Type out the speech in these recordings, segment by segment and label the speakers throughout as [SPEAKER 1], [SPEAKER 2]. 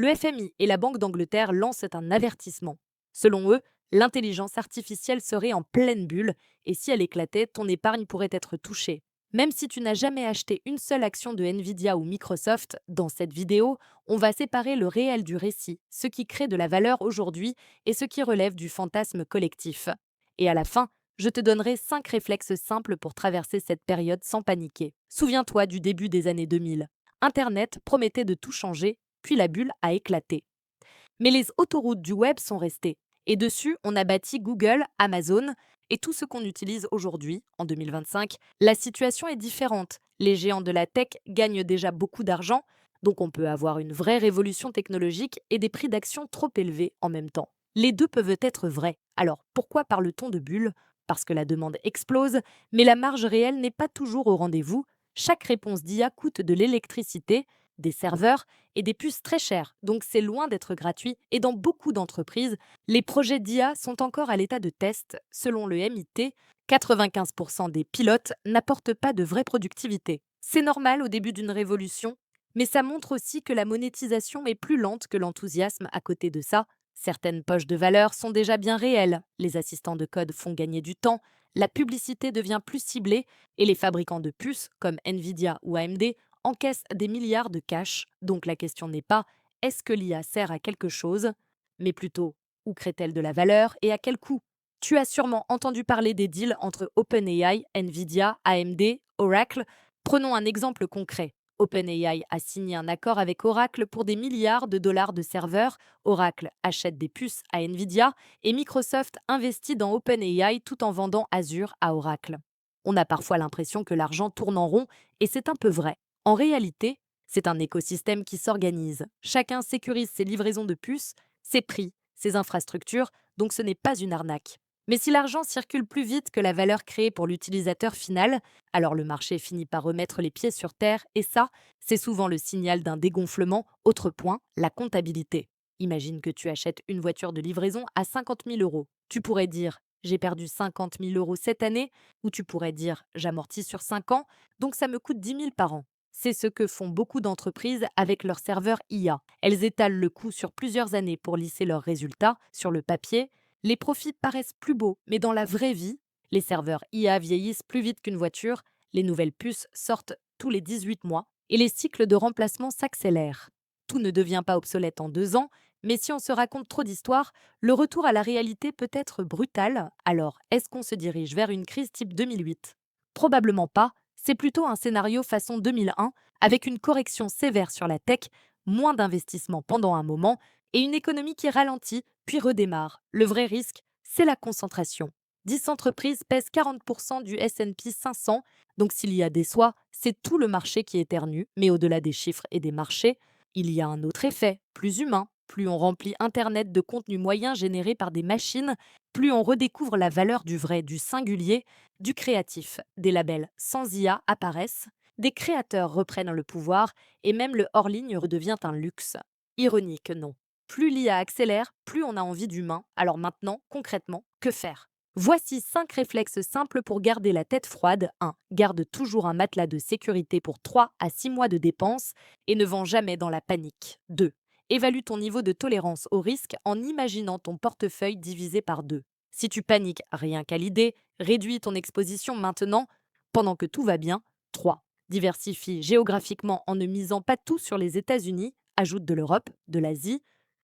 [SPEAKER 1] Le FMI et la Banque d'Angleterre lancent un avertissement. Selon eux, l'intelligence artificielle serait en pleine bulle et si elle éclatait, ton épargne pourrait être touchée. Même si tu n'as jamais acheté une seule action de Nvidia ou Microsoft, dans cette vidéo, on va séparer le réel du récit, ce qui crée de la valeur aujourd'hui et ce qui relève du fantasme collectif. Et à la fin, je te donnerai 5 réflexes simples pour traverser cette période sans paniquer. Souviens-toi du début des années 2000. Internet promettait de tout changer, puis la bulle a éclaté. Mais les autoroutes du web sont restées. Et dessus, on a bâti Google, Amazon et tout ce qu'on utilise aujourd'hui, en 2025. La situation est différente. Les géants de la tech gagnent déjà beaucoup d'argent, donc on peut avoir une vraie révolution technologique et des prix d'action trop élevés en même temps. Les deux peuvent être vrais. Alors pourquoi parle-t-on de bulle? Parce que la demande explose, mais la marge réelle n'est pas toujours au rendez-vous. Chaque réponse d'IA coûte de l'électricité, des serveurs et des puces très chères, donc c'est loin d'être gratuit. Et dans beaucoup d'entreprises, les projets d'IA sont encore à l'état de test. Selon le MIT, 95% des pilotes n'apportent pas de vraie productivité. C'est normal au début d'une révolution, mais ça montre aussi que la monétisation est plus lente que l'enthousiasme à côté de ça. Certaines poches de valeur sont déjà bien réelles. Les assistants de code font gagner du temps, la publicité devient plus ciblée et les fabricants de puces, comme Nvidia ou AMD, encaissent des milliards de cash. Donc la question n'est pas est-ce que l'IA sert à quelque chose, mais plutôt où crée-t-elle de la valeur et à quel coût? Tu as sûrement entendu parler des deals entre OpenAI, Nvidia, AMD, Oracle. Prenons un exemple concret. OpenAI a signé un accord avec Oracle pour des milliards de dollars de serveurs. Oracle achète des puces à Nvidia et Microsoft investit dans OpenAI tout en vendant Azure à Oracle. On a parfois l'impression que l'argent tourne en rond et c'est un peu vrai. En réalité, c'est un écosystème qui s'organise. Chacun sécurise ses livraisons de puces, ses prix, ses infrastructures, donc ce n'est pas une arnaque. Mais si l'argent circule plus vite que la valeur créée pour l'utilisateur final, alors le marché finit par remettre les pieds sur terre et ça, c'est souvent le signal d'un dégonflement. Autre point, la comptabilité. Imagine que tu achètes une voiture de livraison à 50 000 euros. Tu pourrais dire j'ai perdu 50 000 euros cette année ou tu pourrais dire j'amortis sur 5 ans, donc ça me coûte 10 000 par an. C'est ce que font beaucoup d'entreprises avec leurs serveurs IA. Elles étalent le coût sur plusieurs années pour lisser leurs résultats. Sur le papier, les profits paraissent plus beaux, mais dans la vraie vie, les serveurs IA vieillissent plus vite qu'une voiture, les nouvelles puces sortent tous les 18 mois et les cycles de remplacement s'accélèrent. Tout ne devient pas obsolète en 2 ans, mais si on se raconte trop d'histoires, le retour à la réalité peut être brutal. Alors, est-ce qu'on se dirige vers une crise type 2008? Probablement pas, c'est plutôt un scénario façon 2001, avec une correction sévère sur la tech, moins d'investissement pendant un moment et une économie qui ralentit puis redémarre. Le vrai risque, c'est la concentration. 10 entreprises pèsent 40% du S&P 500, donc s'il y a des soies, c'est tout le marché qui éternue. Mais au-delà des chiffres et des marchés, il y a un autre effet, plus humain. Plus on remplit Internet de contenus moyens générés par des machines, plus on redécouvre la valeur du vrai, du singulier, du créatif. Des labels sans IA apparaissent, des créateurs reprennent le pouvoir et même le hors-ligne redevient un luxe. Ironique, non. Plus l'IA accélère, plus on a envie d'humain. Alors maintenant, concrètement, que faire? Voici 5 réflexes simples pour garder la tête froide. 1. Garde toujours un matelas de sécurité pour 3 à 6 mois de dépenses et ne vends jamais dans la panique. 2. Évalue ton niveau de tolérance au risque en imaginant ton portefeuille divisé par 2. Si tu paniques rien qu'à l'idée, réduis ton exposition maintenant pendant que tout va bien. 3. Diversifie géographiquement en ne misant pas tout sur les États-Unis, ajoute de l'Europe, de l'Asie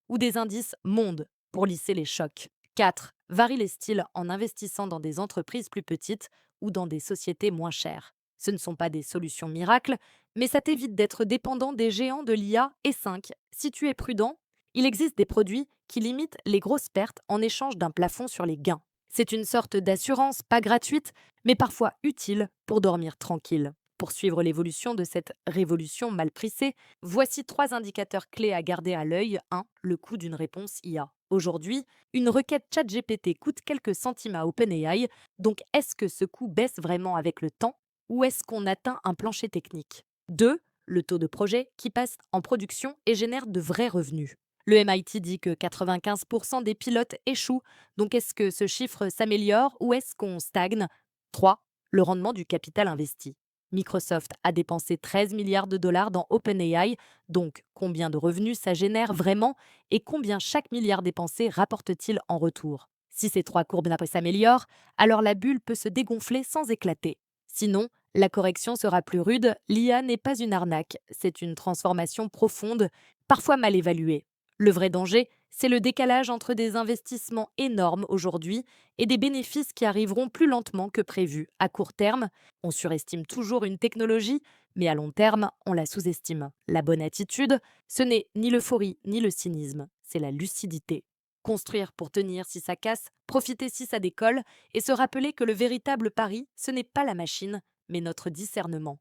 [SPEAKER 1] ou des indices monde pour lisser les chocs. 4. Varie les styles en investissant dans des entreprises plus petites ou dans des sociétés moins chères. Ce ne sont pas des solutions miracles, mais ça t'évite d'être dépendant des géants de l'IA. Et 5. Si tu es prudent, il existe des produits qui limitent les grosses pertes en échange d'un plafond sur les gains. C'est une sorte d'assurance, pas gratuite, mais parfois utile pour dormir tranquille. Pour suivre l'évolution de cette révolution mal pricée, voici 3 indicateurs clés à garder à l'œil. 1. Le coût d'une réponse IA. Aujourd'hui, une requête ChatGPT coûte quelques centimes à OpenAI, donc est-ce que ce coût baisse vraiment avec le temps ou est-ce qu'on atteint un plancher technique? 2. Le taux de projet qui passe en production et génère de vrais revenus. Le MIT dit que 95% des pilotes échouent, donc est-ce que ce chiffre s'améliore ou est-ce qu'on stagne? 3. Le rendement du capital investi. Microsoft a dépensé 13 milliards de dollars dans OpenAI, donc combien de revenus ça génère vraiment et combien chaque milliard dépensé rapporte-t-il en retour. Si ces trois courbes s'améliorent, alors la bulle peut se dégonfler sans éclater. Sinon, la correction sera plus rude, l'IA n'est pas une arnaque, c'est une transformation profonde, parfois mal évaluée. Le vrai danger, c'est le décalage entre des investissements énormes aujourd'hui et des bénéfices qui arriveront plus lentement que prévu. À court terme, on surestime toujours une technologie, mais à long terme, on la sous-estime. La bonne attitude, ce n'est ni l'euphorie ni le cynisme, c'est la lucidité. Construire pour tenir si ça casse, profiter si ça décolle, et se rappeler que le véritable pari, ce n'est pas la machine, mais notre discernement.